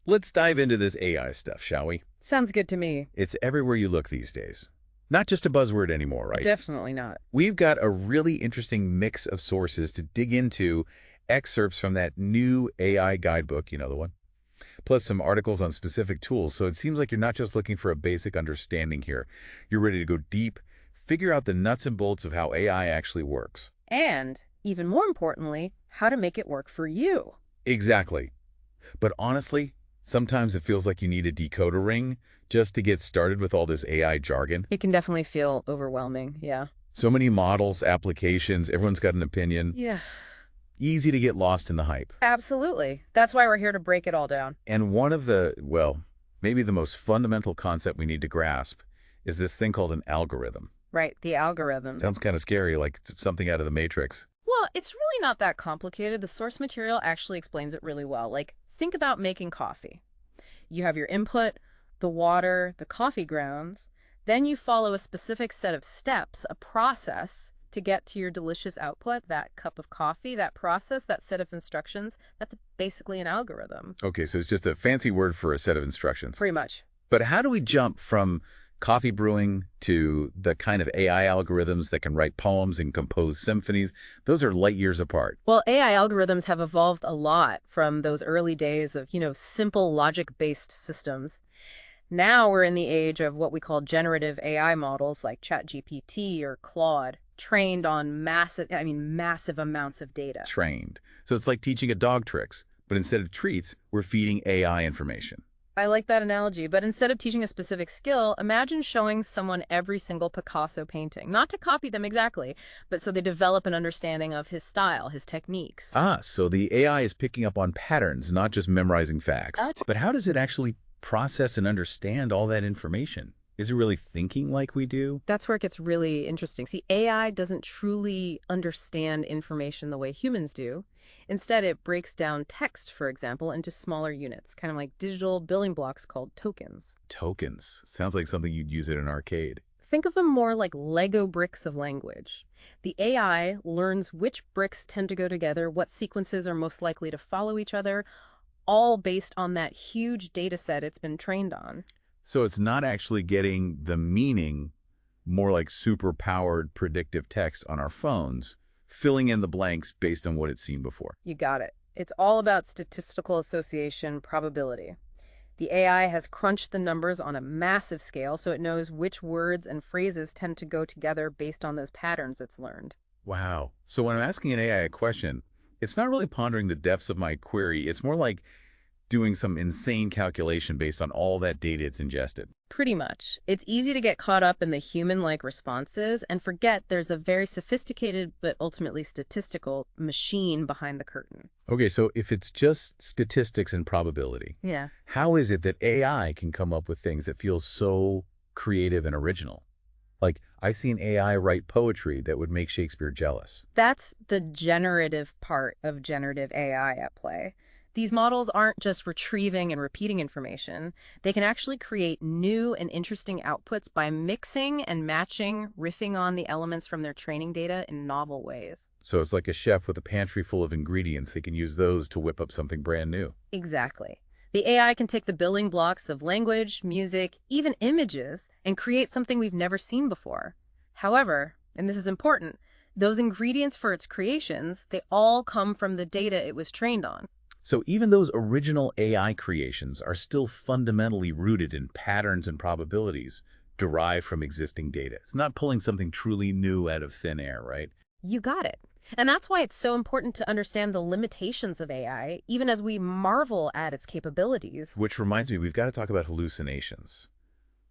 Let's dive into this AI stuff, shall we? Sounds good to me. It's everywhere you look these days. Not just a buzzword anymore, right? Definitely not. We've got a really interesting mix of sources to dig into, excerpts from that new AI guidebook, you know the one, plus some articles on specific tools. So it seems like you're not just looking for a basic understanding here. You're ready to go deep, figure out the nuts and bolts of how AI actually works. And, even more importantly, how to make it work for you. Exactly. But honestly, sometimes it feels like you need a decoder ring just to get started with all this AI jargon. It can definitely feel overwhelming, yeah. So many models, applications, everyone's got an opinion. Yeah, Easy to get lost in the hype. absolutely. That's why we're here to break it all down. And one of the, well, maybe the most fundamental concept we need to grasp is this thing called an algorithm. Right, the algorithm. Sounds kind of scary, like something out of the Matrix. Well, it's really not that complicated. The source material actually explains it really well. Like, think about making coffee. You have your input, the water, the coffee grounds. Then you follow a specific set of steps, a process, to get to your delicious output, that cup of coffee, that process, that set of instructions. That's basically an algorithm. Okay, so it's just a fancy word for a set of instructions. Pretty much. But how do we jump from coffee brewing to the kind of AI algorithms that can write poems and compose symphonies? Those are light years apart. Well, AI algorithms have evolved a lot from those early days of, simple logic-based systems. Now we're in the age of what we call generative AI models like ChatGPT or Claude, trained on massive amounts of data. Trained. So it's like teaching a dog tricks, but instead of treats, we're feeding AI information. I like that analogy, but instead of teaching a specific skill, imagine showing someone every single Picasso painting. Not to copy them exactly, but so they develop an understanding of his style, his techniques. Ah, so the AI is picking up on patterns, not just memorizing facts. But how does it actually process and understand all that information? Is it really thinking like we do? That's where it gets really interesting. See, AI doesn't truly understand information the way humans do. Instead, it breaks down text, for example, into smaller units, kind of like digital building blocks called tokens. Tokens. Sounds like something you'd use at an arcade. Think of them more like Lego bricks of language. The AI learns which bricks tend to go together, what sequences are most likely to follow each other, all based on that huge data set it's been trained on. So it's not actually getting the meaning, more like super-powered predictive text on our phones, filling in the blanks based on what it's seen before. You got it. It's all about statistical association probability. The AI has crunched the numbers on a massive scale, so it knows which words and phrases tend to go together based on those patterns it's learned. Wow. So when I'm asking an AI a question, it's not really pondering the depths of my query. It's more like doing some insane calculation based on all that data it's ingested. Pretty much. It's easy to get caught up in the human-like responses and forget there's a very sophisticated but ultimately statistical machine behind the curtain. Okay, so if it's just statistics and probability, Yeah. how is it that AI can come up with things that feel so creative and original? Like, I've seen AI write poetry that would make Shakespeare jealous. That's the generative part of generative AI at play. These models aren't just retrieving and repeating information. They can actually create new and interesting outputs by mixing and matching, riffing on the elements from their training data in novel ways. So it's like a chef with a pantry full of ingredients. They can use those to whip up something brand new. Exactly. The AI can take the building blocks of language, music, even images, and create something we've never seen before. However, and this is important, those ingredients for its creations, they all come from the data it was trained on. So even those original AI creations are still fundamentally rooted in patterns and probabilities derived from existing data. It's not pulling something truly new out of thin air, right? You got it. And that's why it's so important to understand the limitations of AI, even as we marvel at its capabilities. Which reminds me, we've got to talk about hallucinations.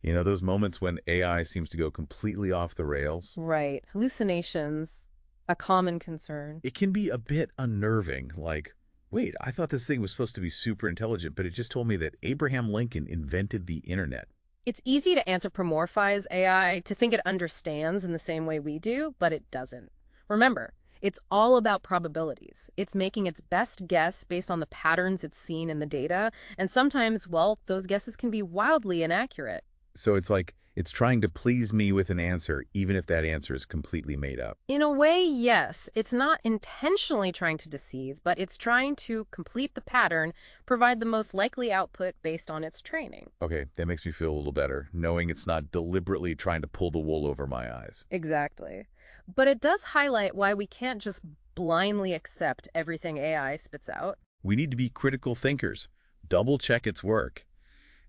You know, those moments when AI seems to go completely off the rails. Right. Hallucinations, a common concern. It can be a bit unnerving, like, wait, I thought this thing was supposed to be super intelligent, but it just told me that Abraham Lincoln invented the internet. It's easy to anthropomorphize AI, to think it understands in the same way we do, but it doesn't. Remember, it's all about probabilities. It's making its best guess based on the patterns it's seen in the data, and sometimes, well, those guesses can be wildly inaccurate. So it's like It's trying to please me with an answer, even if that answer is completely made up. In a way, yes. It's not intentionally trying to deceive, but it's trying to complete the pattern, provide the most likely output based on its training. Okay, that makes me feel a little better, knowing it's not deliberately trying to pull the wool over my eyes. Exactly. But it does highlight why we can't just blindly accept everything AI spits out. We need to be critical thinkers, double-check its work,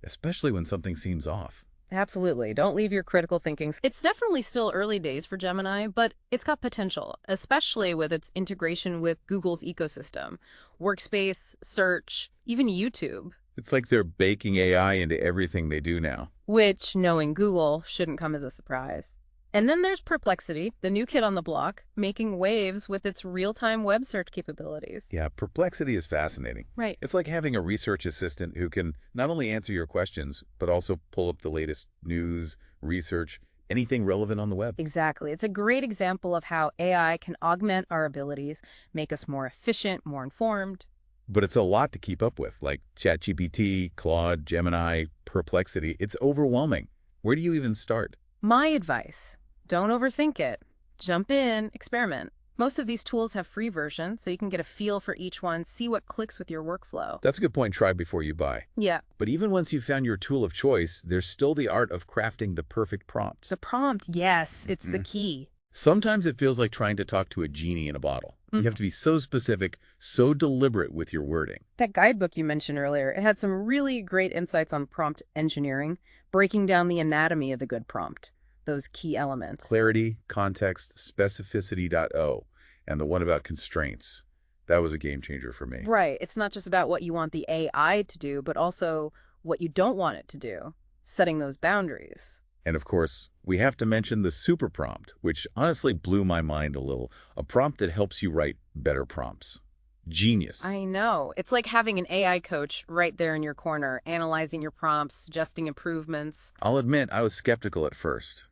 especially when something seems off. Absolutely. Don't leave your critical thinking. It's definitely still early days for Gemini, but it's got potential, especially with its integration with Google's ecosystem, Workspace, Search, even YouTube, It's like they're baking AI into everything they do now. which, knowing Google, shouldn't come as a surprise. And then there's Perplexity, the new kid on the block, making waves with its real-time web search capabilities. Yeah, perplexity is fascinating. Right. It's like having a research assistant who can not only answer your questions, but also pull up the latest news, research, anything relevant on the web. Exactly. It's a great example of how AI can augment our abilities, make us more efficient, more informed. But it's a lot to keep up with, like ChatGPT, Claude, Gemini, Perplexity. It's overwhelming. Where do you even start? My advice, don't overthink it. Jump in, experiment. Most of these tools have free versions, so you can get a feel for each one, see what clicks with your workflow. That's a good point. Try before you buy. Yeah, But even once you've found your tool of choice, there's still the art of crafting the perfect prompt. the prompt, yes, it's the key. Sometimes it feels like trying to talk to a genie in a bottle. You have to be so specific, so deliberate with your wording. That guidebook you mentioned earlier, it had some really great insights on prompt engineering, breaking down the anatomy of a good prompt, those key elements. Clarity, context, specificity.o, and the one about constraints. That was a game changer for me. Right. It's not just about what you want the AI to do, but also what you don't want it to do, setting those boundaries. And of course, we have to mention the super prompt, which honestly blew my mind a little. A prompt that helps you write better prompts. Genius. I know. It's like having an AI coach right there in your corner, analyzing your prompts, suggesting improvements. I'll admit I was skeptical at first.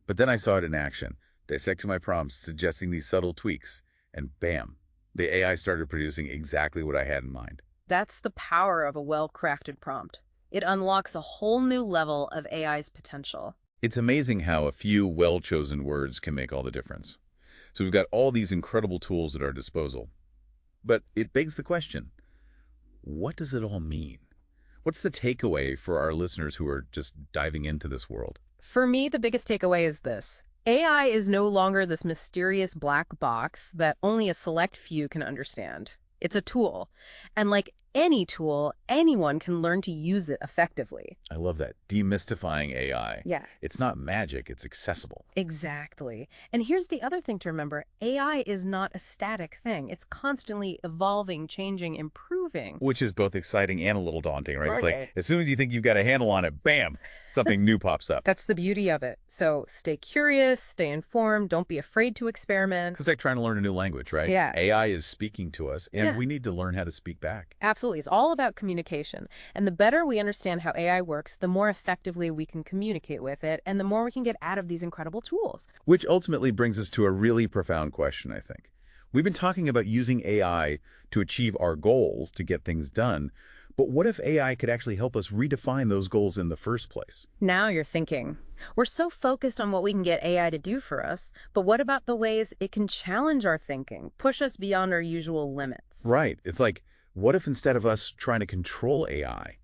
But then I saw it in action, dissecting my prompts, suggesting these subtle tweaks, and bam, the AI started producing exactly what I had in mind. That's the power of a well-crafted prompt. It unlocks a whole new level of AI's potential. It's amazing how a few well-chosen words can make all the difference. So we've got all these incredible tools at our disposal. But it begs the question, what does it all mean? What's the takeaway for our listeners who are just diving into this world? For me, the biggest takeaway is this. AI is no longer this mysterious black box that only a select few can understand. It's a tool. And like any tool, anyone can learn to use it effectively. I love that. Demystifying AI. Yeah. It's not magic, it's accessible. Exactly. And here's the other thing to remember. AI is not a static thing. It's constantly evolving, changing, improving. Which is both exciting and a little daunting, right? It's Right. like, as soon as you think you've got a handle on it, bam, something new pops up. That's the beauty of it. So stay curious, stay informed, don't be afraid to experiment. It's like trying to learn a new language, right? Yeah. AI is speaking to us, and Yeah. we need to learn how to speak back. Absolutely. It's all about communication. And the better we understand how AI works, the more effectively we can communicate with it, and the more we can get out of these incredible tools. Which ultimately brings us to a really profound question, I think. We've been talking about using AI to achieve our goals, to get things done, but what if AI could actually help us redefine those goals in the first place? Now you're thinking. We're so focused on what we can get AI to do for us, but what about the ways it can challenge our thinking, push us beyond our usual limits? Right. It's like, what if instead of us trying to control AI,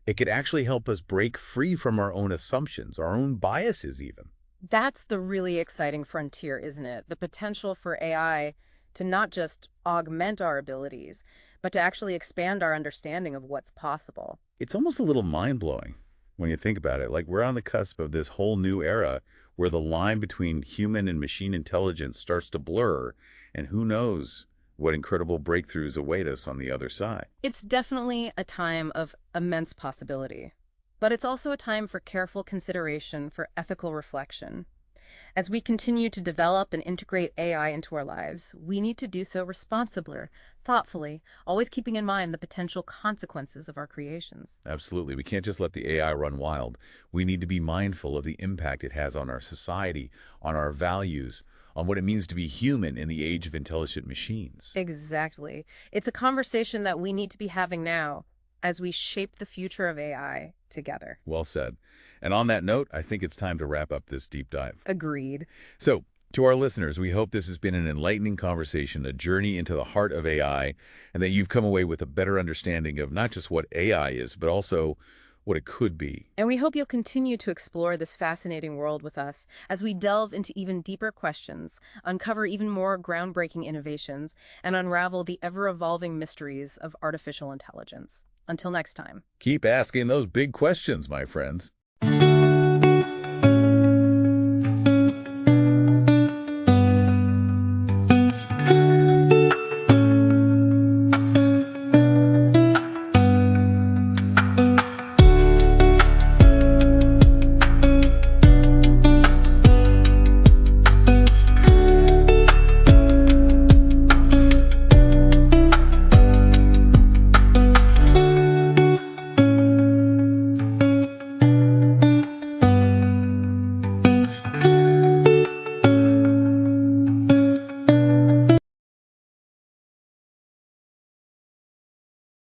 it could actually help us break free from our own assumptions, our own biases even? That's the really exciting frontier, isn't it? The potential for AI to not just augment our abilities, but to actually expand our understanding of what's possible. It's almost a little mind-blowing when you think about it. Like, we're on the cusp of this whole new era where the line between human and machine intelligence starts to blur, and who knows what incredible breakthroughs await us on the other side. It's definitely a time of immense possibility, but it's also a time for careful consideration, for ethical reflection. As we continue to develop and integrate AI into our lives, we need to do so responsibly, thoughtfully, always keeping in mind the potential consequences of our creations. Absolutely. We can't just let the AI run wild. We need to be mindful of the impact it has on our society, on our values, on what it means to be human in the age of intelligent machines. Exactly. It's a conversation that we need to be having now. as we shape the future of AI together. Well said. And on that note, I think it's time to wrap up this deep dive. Agreed. So, to our listeners, we hope this has been an enlightening conversation, a journey into the heart of AI, and that you've come away with a better understanding of not just what AI is, but also what it could be. And we hope you'll continue to explore this fascinating world with us as we delve into even deeper questions, uncover even more groundbreaking innovations, and unravel the ever-evolving mysteries of artificial intelligence. Until next time. Keep asking those big questions, my friends.